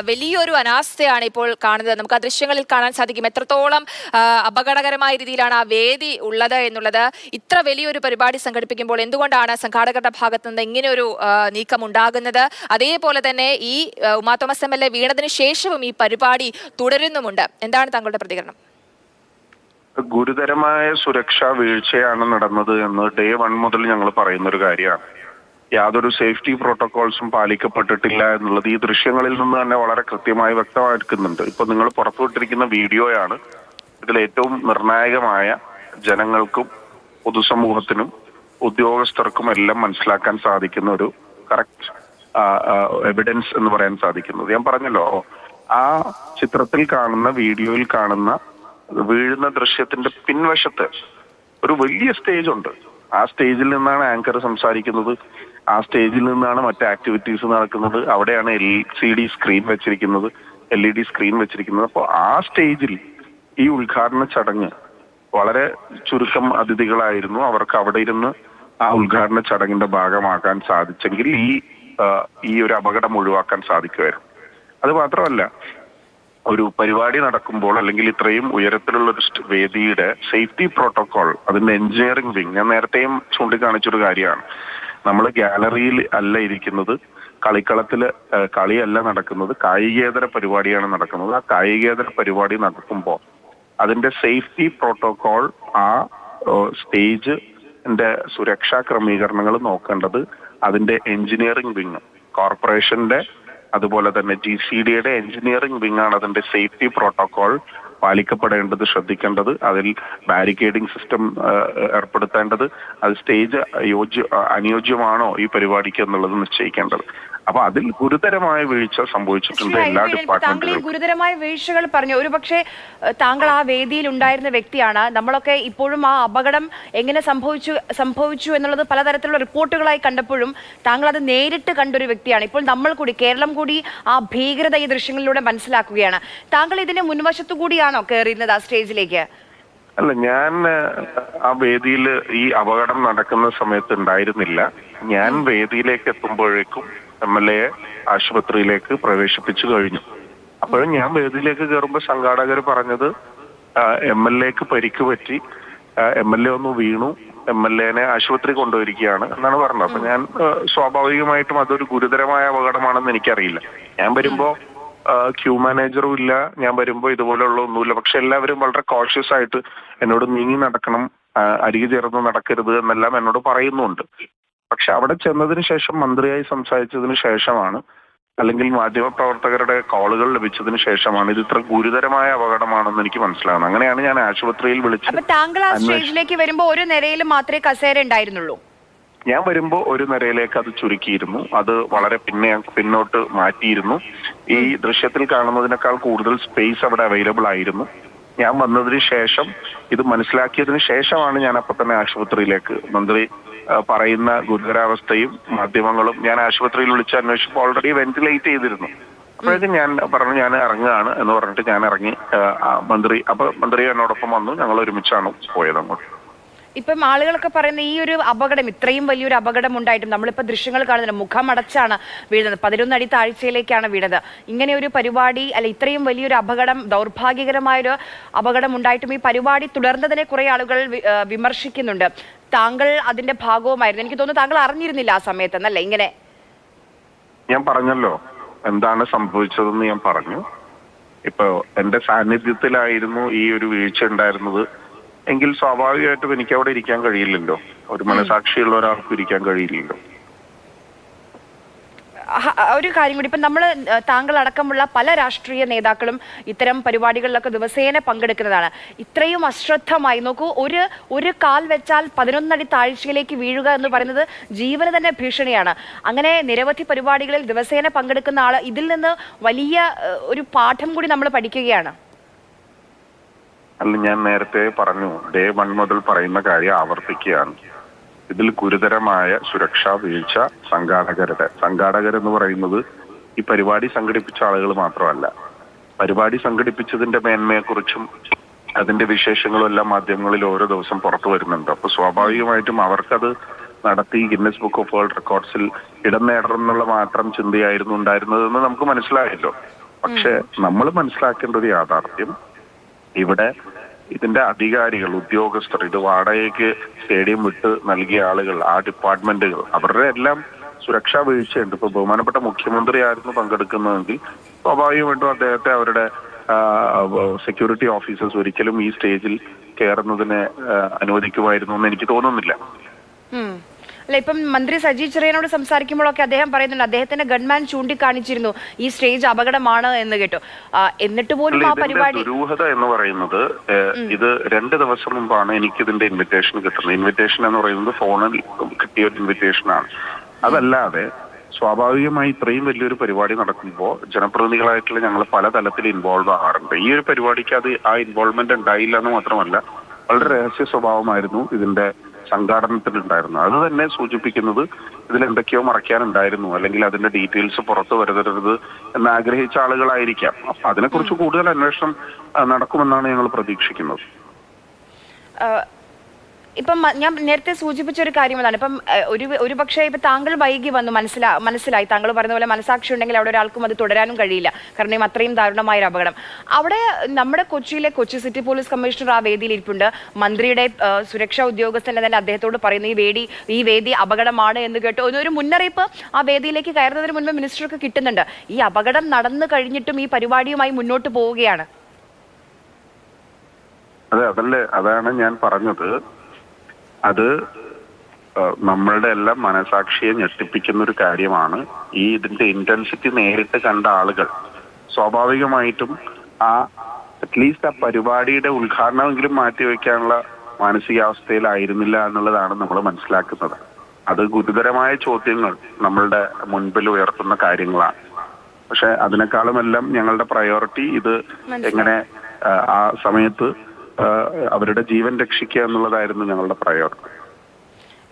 വലിയൊരു അനാസ്ഥയാണ് ഇപ്പോൾ കാണുന്നത്. നമുക്ക് ആ ദൃശ്യങ്ങളിൽ കാണാൻ സാധിക്കും എത്രത്തോളം അപകടകരമായ രീതിയിലാണ് ആ വേദി ഉള്ളത് എന്നുള്ളത്. ഇത്ര വലിയൊരു പരിപാടി സംഘടിപ്പിക്കുമ്പോൾ എന്തുകൊണ്ടാണ് സംഘാടകരുടെ ഭാഗത്ത് നിന്ന് ഇങ്ങനെ ഒരു നീക്കം ഉണ്ടാകുന്നത്? അതേപോലെ തന്നെ ഈ ഉമാ തോമസ് MLA വീണതിന് ശേഷവും ഈ പരിപാടി തുടരുന്നുമുണ്ട്. എന്താണ് താങ്കളുടെ പ്രതികരണം? ഗുരുതരമായ സുരക്ഷാ വീഴ്ചയാണ് നടന്നത് എന്ന് ഡേ 1 മുതൽ ഞങ്ങൾ പറയുന്ന ഒരു കാര്യമാണ്. യാതൊരു സേഫ്റ്റി പ്രോട്ടോകോൾസും പാലിക്കപ്പെട്ടിട്ടില്ല എന്നുള്ളത് ഈ ദൃശ്യങ്ങളിൽ നിന്ന് തന്നെ വളരെ കൃത്യമായി വ്യക്തമാക്കുന്നുണ്ട്. ഇപ്പൊ നിങ്ങൾ പുറത്തുവിട്ടിരിക്കുന്ന വീഡിയോയാണ് ഇതിൽ ഏറ്റവും നിർണായകമായ ജനങ്ങൾക്കും പൊതുസമൂഹത്തിനും ഉദ്യോഗസ്ഥർക്കും എല്ലാം മനസ്സിലാക്കാൻ സാധിക്കുന്ന ഒരു കറക്റ്റ് എവിഡൻസ് എന്ന് പറയാൻ സാധിക്കുന്നത്. ഞാൻ പറഞ്ഞല്ലോ, ആ ചിത്രത്തിൽ കാണുന്ന വീഡിയോയിൽ കാണുന്ന വീഴുന്ന ദൃശ്യത്തിന്റെ പിൻവശത്ത് ഒരു വലിയ സ്റ്റേജ് ഉണ്ട്. ആ സ്റ്റേജിൽ നിന്നാണ് ആങ്കർ സംസാരിക്കുന്നത്. ആ സ്റ്റേജിൽ നിന്നാണ് മറ്റ് ആക്ടിവിറ്റീസ് നടക്കുന്നത്. അവിടെയാണ് LED സ്ക്രീൻ വെച്ചിരിക്കുന്നത്. അപ്പോൾ ആ സ്റ്റേജിൽ ഈ ഉദ്ഘാടന ചടങ്ങ് വളരെ ചുരുക്കം അതിഥികളായിരുന്നു. അവർക്ക് അവിടെ ഇരുന്ന് ആ ഉദ്ഘാടന ചടങ്ങിന്റെ ഭാഗമാക്കാൻ സാധിച്ചെങ്കിൽ ഈ ഒരു അപകടം ഒഴിവാക്കാൻ സാധിക്കുമായിരുന്നു. അത് മാത്രമല്ല, ഒരു പരിപാടി നടക്കുമ്പോൾ അല്ലെങ്കിൽ ഇത്രയും ഉയരത്തിലുള്ള ഒരു വേദിയുടെ സേഫ്റ്റി പ്രോട്ടോകോൾ, അതിന്റെ എഞ്ചിനീയറിംഗ് വിങ്, ഞാൻ നേരത്തെയും ചൂണ്ടിക്കാണിച്ചൊരു കാര്യമാണ്. നമ്മൾ ഗാലറിയിൽ അല്ല ഇരിക്കുന്നത്, കളിക്കളത്തില് കളിയല്ല നടക്കുന്നത്, കായികേതര പരിപാടിയാണ് നടക്കുന്നത്. ആ കായികേതര പരിപാടി നടക്കുമ്പോൾ അതിന്റെ സേഫ്റ്റി പ്രോട്ടോകോൾ, ആ സ്റ്റേജിന്റെ സുരക്ഷാ ക്രമീകരണങ്ങൾ നോക്കേണ്ടത് അതിന്റെ എഞ്ചിനീയറിംഗ് വിങ്, കോർപ്പറേഷന്റെ അതുപോലെ തന്നെ GCDയുടെ എഞ്ചിനീയറിംഗ് വിങ് ആണ് അതിന്റെ സേഫ്റ്റി പ്രോട്ടോകോൾ പാലിക്കപ്പെടേണ്ടത്, ശ്രദ്ധിക്കേണ്ടത്. അതിൽ ബാരിക്കേഡിംഗ് സിസ്റ്റം ഏർപ്പെടുത്തേണ്ടത്, അത് സ്റ്റേജ് അനുയോജ്യമാണോ ഈ പരിപാടിക്ക് എന്നുള്ളത് നിശ്ചയിക്കേണ്ടത്. അപ്പൊ അതിൽ ഗുരുതരമായ വീഴ്ച സംഭവിച്ചിട്ടുണ്ട് എല്ലാ ഡിപ്പാർട്ട്മെന്റിലും. ഗുരുതരമായ വീഴ്ചകൾ പറഞ്ഞു. ഒരു പക്ഷേ താങ്കൾ ആ വേദിയിൽ ഉണ്ടായിരുന്ന വ്യക്തിയാണ്. നമ്മളൊക്കെ ഇപ്പോഴും ആ അപകടം എങ്ങനെ സംഭവിച്ചു എന്നുള്ളത് പലതരത്തിലുള്ള റിപ്പോർട്ടുകളായി കണ്ടപ്പോഴും താങ്കൾ അത് നേരിട്ട് കണ്ടൊരു വ്യക്തിയാണ്. ഇപ്പോൾ നമ്മൾ കൂടി, കേരളം കൂടി ആ ഭീകരത ഈ ദൃശ്യങ്ങളിലൂടെ മനസ്സിലാക്കുകയാണ്. താങ്കൾ ഇതിന്റെ മുൻവശത്തു കൂടിയാണോ കയറിയിരുന്നത് ആ സ്റ്റേജിലേക്ക്? അല്ല, ഞാൻ ആ വേദിയിൽ ഈ അപകടം നടക്കുന്ന സമയത്ത് ഉണ്ടായിരുന്നില്ല. ഞാൻ വേദിയിലേക്ക് എത്തുമ്പോഴേക്കും MLA ആശുപത്രിയിലേക്ക് പ്രവേശിപ്പിച്ചു കഴിഞ്ഞു. അപ്പോഴും ഞാൻ വേദിയിലേക്ക് കയറുമ്പോൾ സംഘാടകർ പറഞ്ഞത് MLAക്ക് പരിക്ക് പറ്റി, MLA ഒന്ന് വീണു, MLAനെ ആശുപത്രി കൊണ്ടുപോയിരിക്കുകയാണ് എന്നാണ് പറഞ്ഞത്. അപ്പൊ ഞാൻ സ്വാഭാവികമായിട്ടും അതൊരു ഗുരുതരമായ അപകടമാണെന്ന് എനിക്കറിയില്ല. ഞാൻ വരുമ്പോ ക്യൂ മാനേജറും ഇല്ല, ഞാൻ വരുമ്പോ ഇതുപോലെയുള്ള ഒന്നുമില്ല. പക്ഷെ എല്ലാവരും വളരെ കോഷ്യസ് ആയിട്ട് എന്നോട് നീങ്ങി നടക്കണം, അരികെ ചേർന്ന് നടക്കരുത് എന്നെല്ലാം എന്നോട് പറയുന്നുണ്ട്. പക്ഷെ അവിടെ ചെന്നതിന് ശേഷം, മന്ത്രിയായി സംസാരിച്ചതിന് ശേഷമാണ്, അല്ലെങ്കിൽ മാധ്യമപ്രവർത്തകരുടെ കോളുകൾ ലഭിച്ചതിന് ശേഷമാണ് ഇത് ഇത്ര ഗുരുതരമായ അപകടമാണെന്ന് എനിക്ക് മനസ്സിലാവുന്നത്. അങ്ങനെയാണ് ഞാൻ ആശുപത്രിയിൽ വിളിച്ചത്. താങ്കൾ ആ സ്റ്റേജിലേക്ക് വരുമ്പോ ഒരു നിരയിൽ മാത്രമേ കസേര ഉണ്ടായിരുന്നുള്ളൂ? ഞാൻ വരുമ്പോ ഒരു നിരയിലേക്ക് അത് ചുരുക്കിയിരുന്നു. അത് വളരെ പിന്നോട്ട് മാറ്റിയിരുന്നു. ഈ ദൃശ്യത്തിൽ കാണുന്നതിനേക്കാൾ കൂടുതൽ സ്പേസ് അവിടെ അവൈലബിൾ ആയിരുന്നു. ഞാൻ വന്നതിന് ശേഷം, ഇത് മനസ്സിലാക്കിയതിന് ശേഷമാണ് ഞാൻ അപ്പൊ തന്നെ ആശുപത്രിയിലേക്ക്, മന്ത്രി പറയുന്ന ഗുരുതരാവസ്ഥയും മാധ്യമങ്ങളും, ഞാൻ ആശുപത്രിയിൽ വിളിച്ച് അന്വേഷിച്ചപ്പോൾ ഓൾറെഡി വെന്റിലേറ്റ് ചെയ്തിരുന്നു. അപ്പോഴേക്കും ഞാൻ പറഞ്ഞു ഞാൻ ഇറങ്ങുകയാണ് എന്ന് പറഞ്ഞിട്ട് ഞാൻ ഇറങ്ങി. മന്ത്രി എന്നോടൊപ്പം വന്നു, ഞങ്ങൾ ഒരുമിച്ചാണ് പോയത് അങ്ങോട്ട്. ഇപ്പം ആളുകളൊക്കെ പറയുന്ന ഈ ഒരു അപകടം, ഇത്രയും വലിയൊരു അപകടം ഉണ്ടായിട്ടും നമ്മളിപ്പോൾ ദൃശ്യങ്ങൾ കാണുന്നില്ല, മുഖമടച്ചാണ് വീഴുന്നത്, 11 അടി താഴ്ചയിലേക്കാണ് വീണത്. ഇങ്ങനെ ഒരു പരിപാടി, അല്ല ഇത്രയും വലിയൊരു അപകടം, ദൗർഭാഗ്യകരമായൊരു അപകടം ഉണ്ടായിട്ടും ഈ പരിപാടി തുടർന്നതിനെ കുറെ ആളുകൾ വിമർശിക്കുന്നുണ്ട്. താങ്കൾ അതിന്റെ ഭാഗവുമായിരുന്നു. എനിക്ക് തോന്നുന്നു താങ്കൾ അറിഞ്ഞിരുന്നില്ല ആ സമയത്ത് എന്നല്ലേ? ഇങ്ങനെ ഞാൻ പറഞ്ഞല്ലോ എന്താണ് സംഭവിച്ചതെന്ന് ഞാൻ പറഞ്ഞു. ഇപ്പൊ എന്റെ സാന്നിധ്യത്തിലായിരുന്നു ഈ ഒരു വീഴ്ച ഉണ്ടായിരുന്നത് എങ്കിൽ സ്വാഭാവികമായിട്ടും എനിക്ക് അവിടെ ഇരിക്കാൻ കഴിയില്ലല്ലോ. ഒരു മനസാക്ഷിയുള്ള ഒരാൾക്കും ഇരിക്കാൻ കഴിയില്ലല്ലോ. ഒരു കാര്യം കൂടി, ഇപ്പം നമ്മൾ, താങ്കൾ അടക്കമുള്ള പല രാഷ്ട്രീയ നേതാക്കളും ഇത്തരം പരിപാടികളിലൊക്കെ ദിവസേന പങ്കെടുക്കുന്നതാണ്. ഇത്രയും അശ്രദ്ധമായി നോക്കൂ, ഒരു കാൽ വെച്ചാൽ 11 അടി താഴ്ചയിലേക്ക് വീഴുക എന്ന് പറയുന്നത് ജീവന് തന്നെ ഭീഷണിയാണ്. അങ്ങനെ നിരവധി പരിപാടികളിൽ ദിവസേന പങ്കെടുക്കുന്ന ആൾ, ഇതിൽ നിന്ന് വലിയ ഒരു പാഠം കൂടി നമ്മൾ പഠിക്കുകയാണ്. അല്ല, ഞാൻ നേരത്തെ പറഞ്ഞു, ഡേ 1 മുതൽ പറയുന്ന കാര്യം ആവർത്തിക്കുകയാണ്. ഇതിൽ ഗുരുതരമായ സുരക്ഷാ വീഴ്ച സംഘാടകരെന്ന് പറയുന്നത് ഈ പരിപാടി സംഘടിപ്പിച്ച ആളുകൾ മാത്രമല്ല. പരിപാടി സംഘടിപ്പിച്ചതിന്റെ മേന്മയെക്കുറിച്ചും അതിന്റെ വിശേഷങ്ങളും എല്ലാം മാധ്യമങ്ങളിൽ ഓരോ ദിവസം പുറത്തു വരുന്നുണ്ട്. അപ്പൊ സ്വാഭാവികമായിട്ടും അവർക്കത് നടത്തി ഗിന്നസ് ബുക്ക് ഓഫ് വേൾഡ് റെക്കോർഡ്സിൽ ഇടം നേടണം എന്നുള്ള മാത്രം ചിന്തയായിരുന്നു ഉണ്ടായിരുന്നതെന്ന് നമുക്ക് മനസ്സിലായല്ലോ. പക്ഷെ നമ്മൾ മനസ്സിലാക്കേണ്ട ഒരു യാഥാർത്ഥ്യം, ഇവിടെ ഇതിന്റെ അധികാരികൾ, ഉദ്യോഗസ്ഥർ, ഇത് വാടകയ്ക്ക് സ്റ്റേഡിയം വിട്ട് നൽകിയ ആളുകൾ, ആ ഡിപ്പാർട്ട്മെന്റുകൾ, അവരുടെ എല്ലാം സുരക്ഷാ വീഴ്ചയുണ്ട്. ഇപ്പൊ ബഹുമാനപ്പെട്ട മുഖ്യമന്ത്രി ആയിരുന്നു പങ്കെടുക്കുന്നതെങ്കിൽ സ്വാഭാവികമായിട്ടും അദ്ദേഹത്തെ അവരുടെ സെക്യൂരിറ്റി ഓഫീസേഴ്സ് ഒരിക്കലും ഈ സ്റ്റേജിൽ കയറുന്നതിനെ അനുവദിക്കുമായിരുന്നു എന്ന് എനിക്ക് തോന്നുന്നില്ല. അല്ല, ഇപ്പം മന്ത്രി സജി ചെറിയാനോട് സംസാരിക്കുമ്പോഴൊക്കെ അദ്ദേഹം പറയുന്നുണ്ട് അദ്ദേഹത്തിന്റെ ഗൺമാൻ ചൂണ്ടിക്കാണിച്ചിരുന്നു ഈ സ്റ്റേജ് അപകടമാണ് എന്ന് കേട്ടു. എന്നിട്ട് പോലും ആ പരിപാടി ദുരൂഹത എന്ന് പറയുന്നത്, ഇത് 2 ദിവസം മുമ്പാണ് എനിക്ക് ഇതിന്റെ ഇൻവിറ്റേഷൻ കിട്ടുന്നത്. ഇൻവിറ്റേഷൻ എന്ന് പറയുന്നത് ഫോണിൽ കിട്ടിയ ഒരു ഇൻവിറ്റേഷൻ ആണ്. അതല്ലാതെ സ്വാഭാവികമായി ഇത്രയും വലിയൊരു പരിപാടി നടക്കുമ്പോൾ ജനപ്രതിനിധികളായിട്ടുള്ള ഞങ്ങൾ പല തലത്തിൽ ഇൻവോൾവ് ആകാറുണ്ട്. ഈ ഒരു പരിപാടിക്ക് ആ ഇൻവോൾവ്മെന്റ് ഉണ്ടായില്ല എന്ന് മാത്രമല്ല, വളരെ രഹസ്യ സ്വഭാവമായിരുന്നു ഇതിന്റെ സംഘാടനത്തിലുണ്ടായിരുന്നു. അത് തന്നെ സൂചിപ്പിക്കുന്നത് ഇതിൽ എന്തൊക്കെയോ മറയ്ക്കാനുണ്ടായിരുന്നു, അല്ലെങ്കിൽ അതിന്റെ ഡീറ്റെയിൽസ് പുറത്തു വരരുത് എന്ന് ആഗ്രഹിച്ച ആളുകളായിരിക്കാം. അപ്പൊ അതിനെക്കുറിച്ച് കൂടുതൽ അന്വേഷണം നടക്കുമെന്നാണ് ഞങ്ങൾ പ്രതീക്ഷിക്കുന്നത്. ഇപ്പം ഞാൻ നേരത്തെ സൂചിപ്പിച്ച ഒരു കാര്യം അതാണ്. ഇപ്പം ഒരു പക്ഷേ ഇപ്പൊ താങ്കൾ വൈകി വന്നു, മനസ്സിലായി താങ്കൾ പറയുന്ന പോലെ മനസാക്ഷി ഉണ്ടെങ്കിൽ അവിടെ ഒരാൾക്കും അത് തുടരാനും കഴിയില്ല. കാരണം അത്രയും ദാരുണമായ ഒരു അപകടം. അവിടെ നമ്മുടെ കൊച്ചിയിലെ കൊച്ചി സിറ്റി പോലീസ് കമ്മീഷണർ ആ വേദിയിൽ ഇരിപ്പുണ്ട്. മന്ത്രിയുടെ സുരക്ഷാ ഉദ്യോഗസ്ഥൻ തന്നെ അദ്ദേഹത്തോട് പറയുന്നു ഈ വേദി അപകടമാണ് എന്ന് കേട്ടു. ഒരു മുന്നറിയിപ്പ് ആ വേദിയിലേക്ക് കയറുന്നതിന് മുൻപ് മിനിസ്റ്റർക്ക് കിട്ടുന്നുണ്ട്. ഈ അപകടം നടന്നു കഴിഞ്ഞിട്ടും ഈ പരിപാടിയുമായി മുന്നോട്ട് പോവുകയാണ്. അതാണ് ഞാൻ പറഞ്ഞത്. അത് നമ്മളുടെ എല്ലാം മനസാക്ഷിയെ ഞെട്ടിപ്പിക്കുന്ന ഒരു കാര്യമാണ്. ഇതിന്റെ ഇന്റൻസിറ്റി നേരിട്ട് കണ്ട ആളുകൾ സ്വാഭാവികമായിട്ടും അറ്റ്ലീസ്റ്റ് ആ പരിപാടിയുടെ ഉദ്ഘാടനമെങ്കിലും മാറ്റിവെക്കാനുള്ള മാനസികാവസ്ഥയിലായിരുന്നില്ല എന്നുള്ളതാണ് നമ്മൾ മനസ്സിലാക്കുന്നത്. അത് ഗുരുതരമായ ചോദ്യങ്ങൾ നമ്മളുടെ മുൻപിൽ ഉയർത്തുന്ന കാര്യങ്ങളാണ്. പക്ഷെ അതിനേക്കാളുമെല്ലാം ഞങ്ങളുടെ പ്രയോറിറ്റി ഇത് എങ്ങനെ ആ സമയത്ത് അവരുടെ ജീവൻ രക്ഷിക്കുക എന്നുള്ളതായിരുന്നു ഞങ്ങളുടെ പ്രയോറിറ്റി.